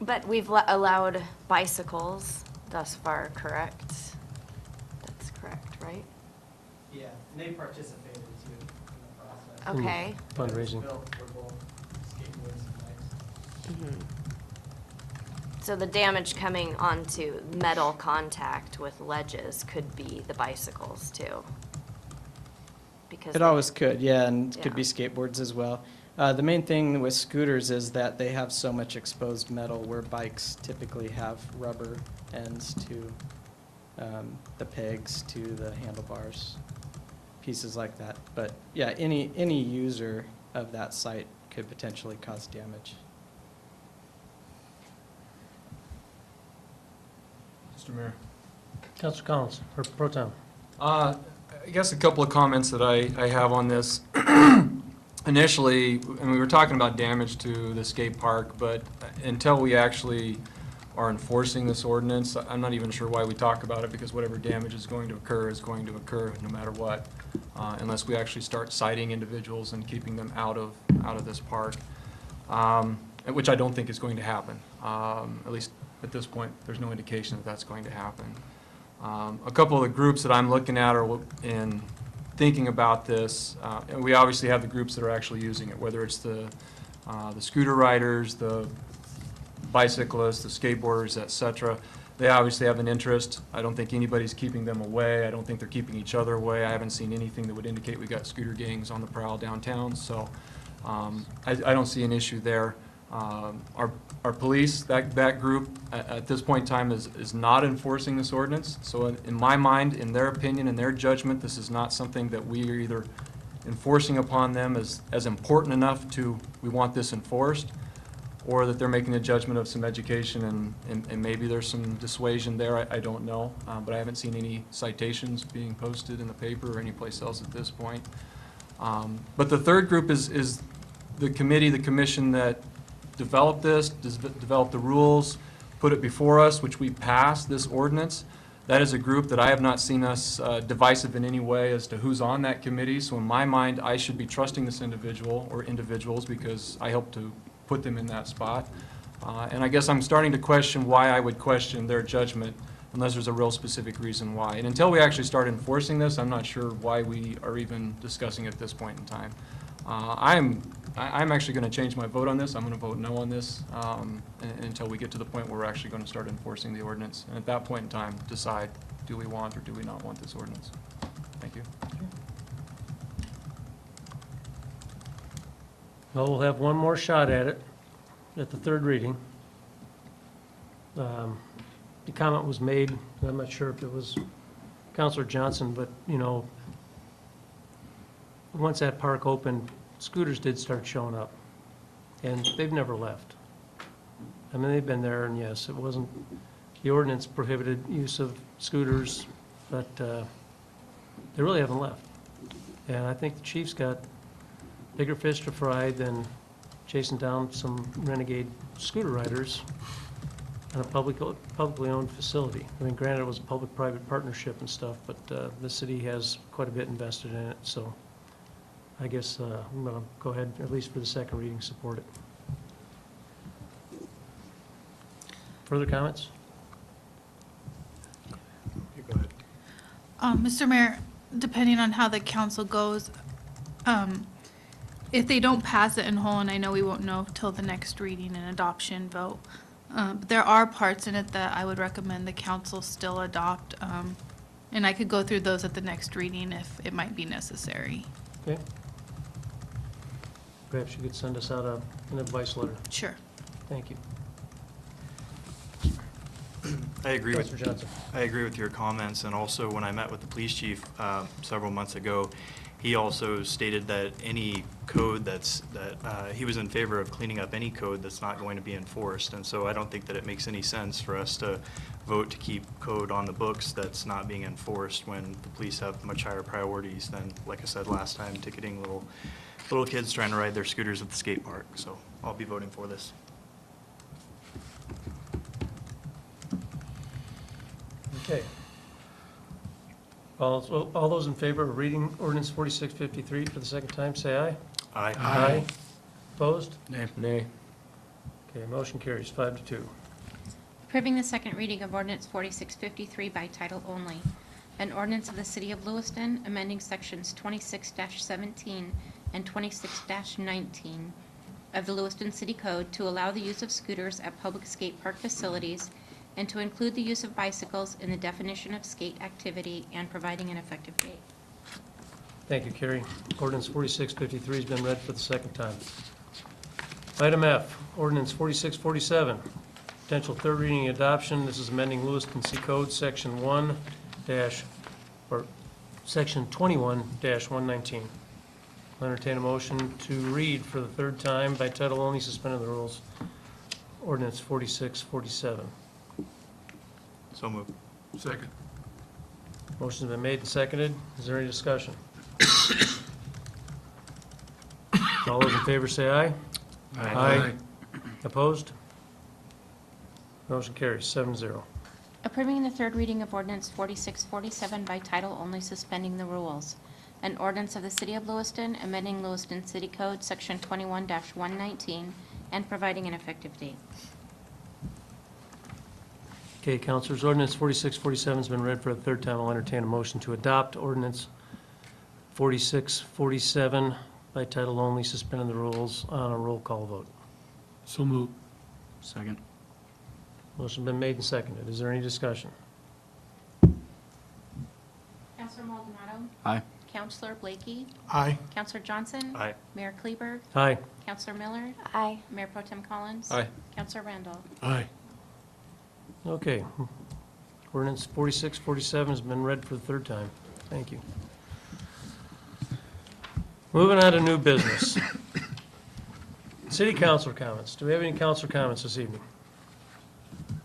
But we've allowed bicycles thus far, correct? That's correct, right? Yeah, and they participated too in the process. Okay. Fundraising. Built for both skateboards and bikes. Mhm. So the damage coming onto metal contact with ledges could be the bicycles too? Because It always could, yeah, and it could Yeah. be skateboards as well. The main thing with scooters is that they have so much exposed metal, where bikes typically have rubber ends to the pegs, to the handlebars, pieces like that. But yeah, any user of that site could potentially cause damage. Mr. Mayor. Councilor Collins, or Pro Tem. I guess a couple of comments that I have on this. Initially, and we were talking about damage to the skate park, but until we actually are enforcing this ordinance, I'm not even sure why we talk about it, because whatever damage is going to occur no matter what, unless we actually start citing individuals and keeping them out of this park, which I don't think is going to happen. At least at this point, there's no indication that that's going to happen. A couple of the groups that I'm looking at are in thinking about this, and we obviously have the groups that are actually using it, whether it's the scooter riders, the bicyclists, the skateboarders, et cetera. They obviously have an interest. I don't think anybody's keeping them away. I don't think they're keeping each other away. I haven't seen anything that would indicate we got scooter gangs on the prowl downtown, so I don't see an issue there. Our police, that group, at this point in time is not enforcing this ordinance. So in my mind, in their opinion, in their judgment, this is not something that we are either enforcing upon them as important enough to, we want this enforced, or that they're making a judgment of some education and maybe there's some dissuasion there. I don't know, but I haven't seen any citations being posted in the paper or anyplace else at this point. But the third group is the committee, the commission that developed this, developed the rules, put it before us, which we passed this ordinance. That is a group that I have not seen us divisive in any way as to who's on that committee. So in my mind, I should be trusting this individual or individuals because I helped to put them in that spot. And I guess I'm starting to question why I would question their judgment unless there's a real specific reason why. And until we actually start enforcing this, I'm not sure why we are even discussing it at this point in time. I'm actually going to change my vote on this. I'm going to vote no on this until we get to the point where we're actually going to start enforcing the ordinance. And at that point in time, decide, do we want or do we not want this ordinance? Thank you. Well, we'll have one more shot at it at the third reading. The comment was made, and I'm not sure if it was Counselor Johnson, but, you know, once that park opened, scooters did start showing up, and they've never left. I mean, they've been there, and yes, it wasn't, the ordinance prohibited use of scooters, but they really haven't left. And I think the chief's got bigger fish to fry than chasing down some renegade scooter riders in a publicly owned facility. I mean, granted, it was a public-private partnership and stuff, but the city has quite a bit invested in it, so I guess I'm going to go ahead, at least for the second reading, support it. Further comments? Go ahead. Mr. Mayor, depending on how the council goes, if they don't pass it in whole, and I know we won't know till the next reading and adoption vote, but there are parts in it that I would recommend the council still adopt, and I could go through those at the next reading if it might be necessary. Okay. Perhaps you could send us out an advice letter. Sure. Thank you. I agree with, Counselor Johnson. I agree with your comments, and also when I met with the police chief several months ago, he also stated that any code that he was in favor of cleaning up any code that's not going to be enforced, and so I don't think that it makes any sense for us to vote to keep code on the books that's not being enforced when the police have much higher priorities than, like I said last time, ticketing little kids trying to ride their scooters at the skate park. So I'll be voting for this. Okay. All those in favor of reading ordinance 4653 for the second time, say aye. Aye. Aye. Opposed? Nay. Nay. Okay, motion carries 5-2. Approving the second reading of ordinance 4653 by title only. An ordinance of the City of Lewiston amending sections 26-17 and 26-19 of the Lewiston City Code to allow the use of scooters at public skate park facilities and to include the use of bicycles in the definition of skate activity and providing an effective date. Thank you, Carrie. Ordinance 4653 has been read for the second time. Item F, ordinance 4647, potential third reading and adoption. This is amending Lewiston City Code, section 21-119. I'll entertain a motion to read for the third time by title only, suspending the rules. Ordinance 4647. So moved. Second. Motion's been made and seconded. Is there any discussion? All those in favor say aye. Aye. Opposed? Motion carries 7-0. Approving the third reading of ordinance 4647 by title only, suspending the rules. An ordinance of the City of Lewiston amending Lewiston City Code, section 21-119, and providing an effective date. Okay, councilors, ordinance 4647 has been read for the third time. I'll entertain a motion to adopt ordinance 4647 by title only, suspending the rules on a roll call vote. So moved. Second. Motion been made and seconded. Is there any discussion? Councilor Maldonado. Aye. Councilor Blakey. Aye. Councilor Johnson. Aye. Mayor Kleber. Aye. Councilor Miller. Aye. Mayor Pro Tem Collins. Aye. Councilor Randall. Aye. Okay. Ordinance 4647 has been read for the third time. Thank you. Moving on to new business. City council comments. Do we have any council comments this evening?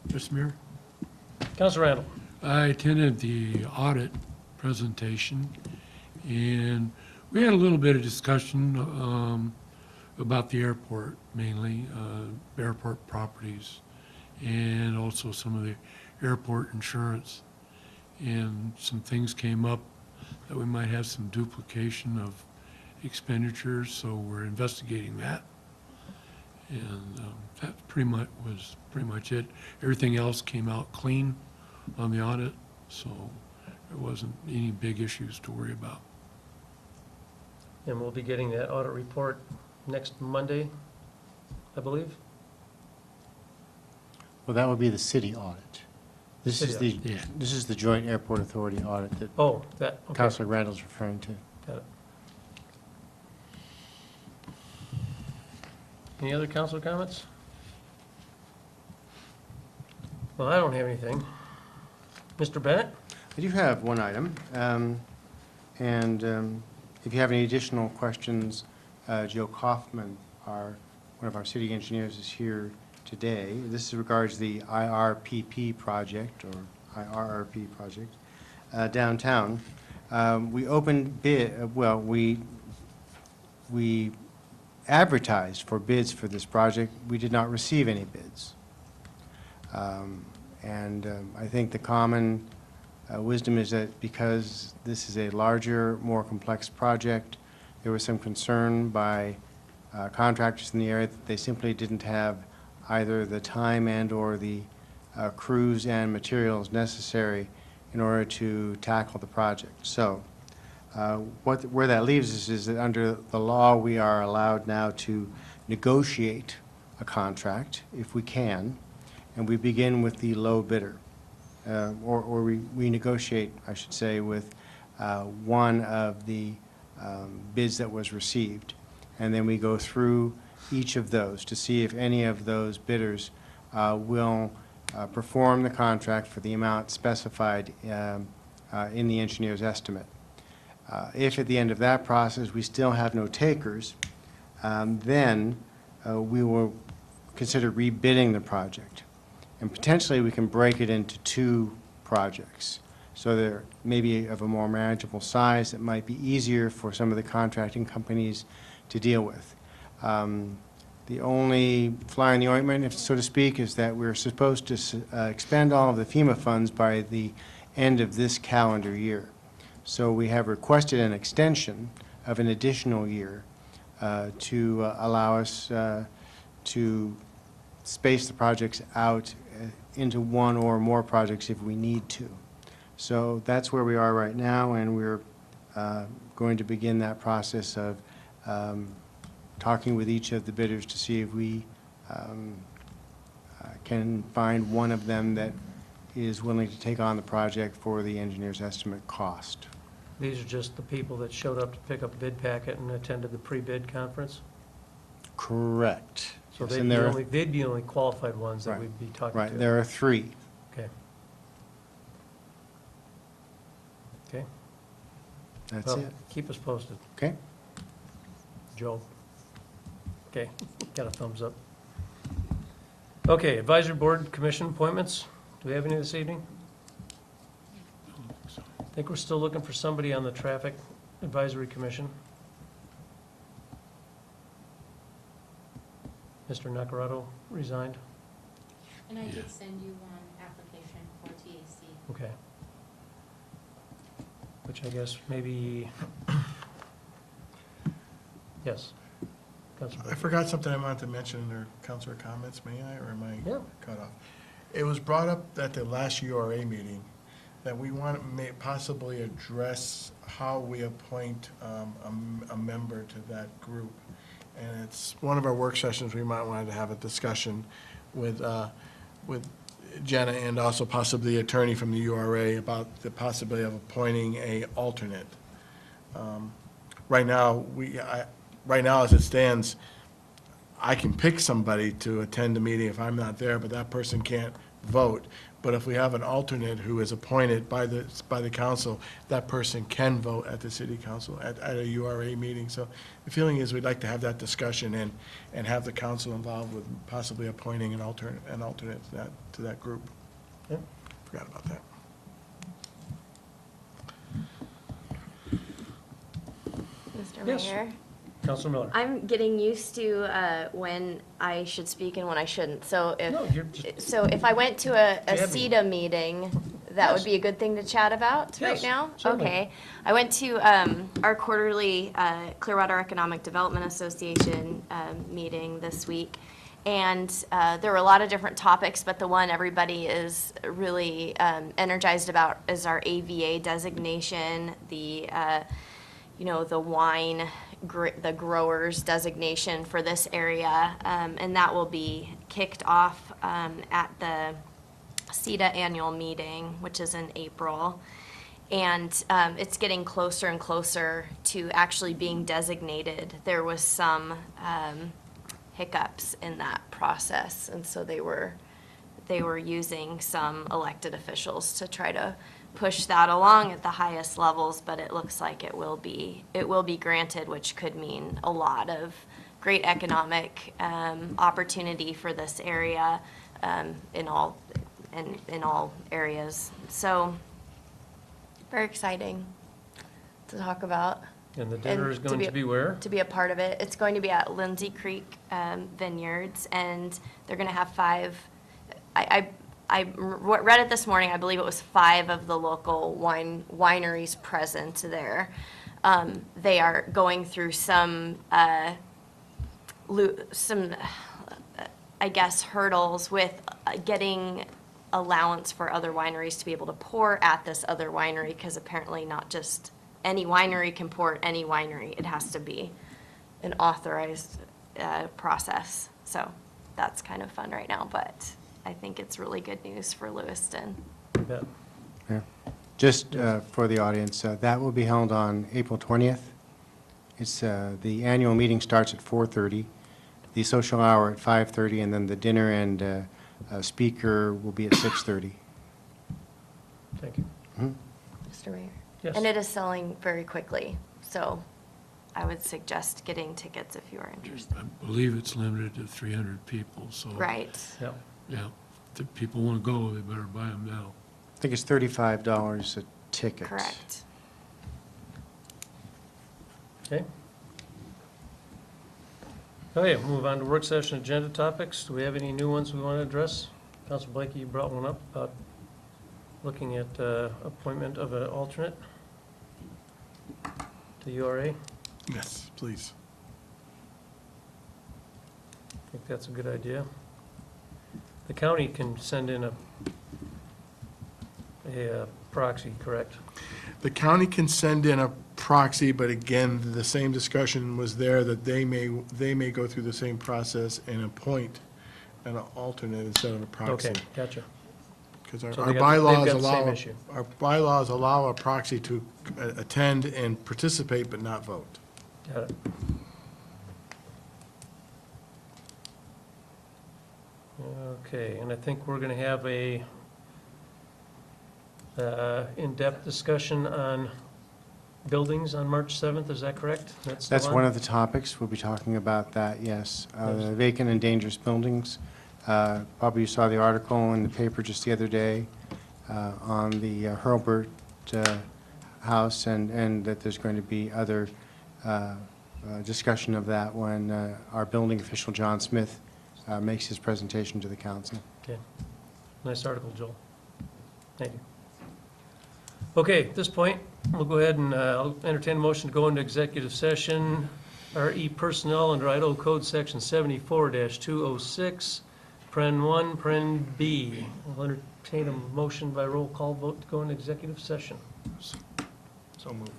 Mr. Mayor? Councilor Randall. I attended the audit presentation, and we had a little bit of discussion about the airport, mainly airport properties, and also some of the airport insurance. And some things came up that we might have some duplication of expenditures, so we're investigating that. And that was pretty much it. Everything else came out clean on the audit, so there wasn't any big issues to worry about. And we'll be getting that audit report next Monday, I believe. Well, that would be the city audit. This is the, City this is the joint airport authority audit that Oh, that, okay. Councilor Randall's referring to. Got it. Any other council comments? Well, I don't have anything. Mr. Bennett? I do have one item, and if you have any additional questions, Joe Kaufman, one of our city engineers, is here today. This regards the IRPP project, or IRRP project, downtown. We opened bid, we advertised for bids for this project. We did not receive any bids. I think the common wisdom is that because this is a larger, more complex project, there was some concern by contractors in the area that they simply didn't have either the time and/or the crews and materials necessary in order to tackle the project. So where that leaves us is that under the law, we are allowed now to negotiate a contract if we can, and we begin with the low bidder. Or we negotiate, I should say, with one of the bids that was received. And then we go through each of those to see if any of those bidders will perform the contract for the amount specified in the engineer's estimate. If at the end of that process we still have no takers, then we will consider rebidding the project. And potentially we can break it into two projects. So they're maybe of a more manageable size that might be easier for some of the contracting companies to deal with. The only fly in the ointment, if so to speak, is that we're supposed to expend all of the FEMA funds by the end of this calendar year. So we have requested an extension of an additional year to allow us to space the projects out into one or more projects if we need to. So that's where we are right now, and we're going to begin that process of talking with each of the bidders to see if we can find one of them that is willing to take on the project for the engineer's estimate cost. These are just the people that showed up to pick up a bid packet and attended the pre-bid conference? Correct. So Yes, they'd and be there are- only, they'd be only qualified ones that Right. we'd be talking to. Right, there are three. Okay. Okay. That's Well, it. keep us posted. Okay? Joe? Okay, got a thumbs up. Okay, advisory board commission appointments. Do we have any this evening? I think we're still looking for somebody on the traffic advisory commission. Mr. Nacarado resigned. And I did send you one application for TAC. Okay. Which I guess maybe, yes. Councilor I Blakey. forgot something I wanted to mention in their councilor comments, may I, or am I Yeah. cut off? It was brought up at the last URA meeting that we want to possibly address how we appoint a member to that group. And it's one of our work sessions, we might want to have a discussion with Jenna and also possibly the attorney from the URA about the possibility of appointing a alternate. Right now, right now, as it stands, I can pick somebody to attend the meeting if I'm not there, but that person can't vote. But if we have an alternate who is appointed by the council, that person can vote at the city council at a URA meeting. So the feeling is we'd like to have that discussion and have the council involved with possibly appointing an alternate to that group. Yeah. Forgot about that. Mr. Yes. Mayor? Councilor Miller. I'm getting used to when I should speak and when I shouldn't. So No, you're just, so if I went to a Gabby. CETA meeting, that Yes. would be a good thing to chat about right Yes, now? certainly. Okay. I went to our quarterly Clearwater Economic Development Association meeting this week. And there were a lot of different topics, but the one everybody is really energized about is our AVA designation, the wine, the growers designation for this area. And that will be kicked off at the CETA annual meeting, which is in April. And it's getting closer and closer to actually being designated. There was some hiccups in that process. And so they were using some elected officials to try to push that along at the highest levels, but it looks like it will be granted, which could mean a lot of great economic opportunity for this area in all areas. So very exciting to talk about. And the dinner is going to be where? To be a part of it. It's going to be at Lindsay Creek Vineyards, and they're going to have 5. I read it this morning. I believe it was 5 of the local wineries present there. They are going through some I guess, hurdles with getting allowance for other wineries to be able to pour at this other winery, because apparently not just any winery can pour at any winery. It has to be an authorized process. So that's kind of fun right now, but I think it's really good news for Lewiston. You bet. Yeah. Just for the audience, that will be held on April 20th. It's, the annual meeting starts at 4:30, the social hour at 5:30, and then the dinner and speaker will be at 6:30. Thank you. Mr. Mayor? Yes. And it is selling very quickly, so I would suggest getting tickets if you are interested. I believe it's limited to 300 people, so. Right. Yeah. Yeah, if people want to go, they better buy them now. I think it's $35 a ticket. Correct. Okay. Okay, we'll move on to work session agenda topics. Do we have any new ones we want to address? Councilor Blakey, you brought one up about looking at appointment of an alternate to URA. Yes, please. I think that's a good idea. The county can send in a proxy, correct? The county can send in a proxy, but again, the same discussion was there, that they may go through the same process and appoint an alternate instead of a proxy. Okay, gotcha. Because So our they've got bylaws the same allow, issue. our bylaws allow a proxy to attend and participate but not vote. Got it. Okay, and I think we're going to have a in-depth discussion on buildings on March 7th, is that correct? That's one of the topics. We'll be talking about that, yes. The vacant and dangerous buildings. Probably you saw the article in the paper just the other day on the Hurlburt house, and that there's going to be other discussion of that when our building official, John Smith, makes his presentation to the council. Okay, nice article, Joel. Thank you. Okay, at this point, we'll go ahead and I'll entertain a motion to go into executive session, RE Personnel under Idaho Code Section 74-206, Pren 1, Pren B. I'll entertain a motion by roll call vote to go into executive session. So moved.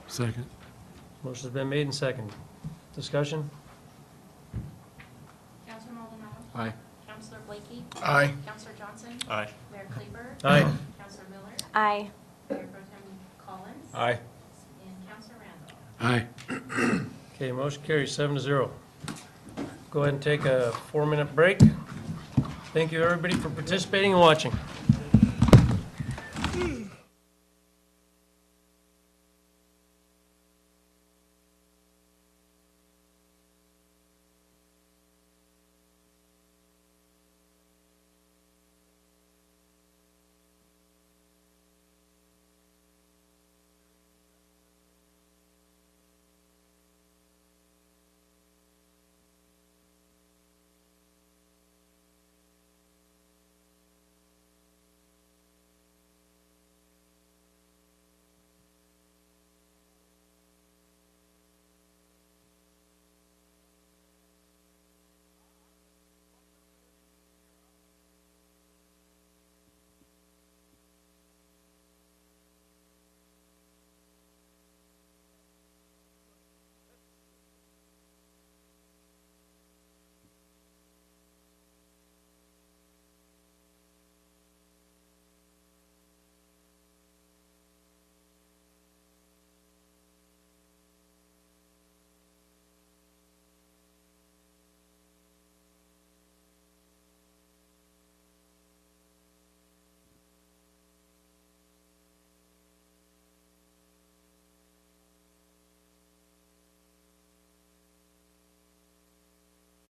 Second. Motion's been made and seconded. Discussion? Councilor Maldonado. Aye. Councilor Blakey. Aye. Councilor Johnson. Aye. Mayor Kleber. Aye. Councilor Miller. Aye. Mayor Pro Tem Collins. Aye. And Councilor Randall. Aye. Okay, motion carries 7-0. Go ahead and take a 4-minute break. Thank you, everybody, for participating and watching.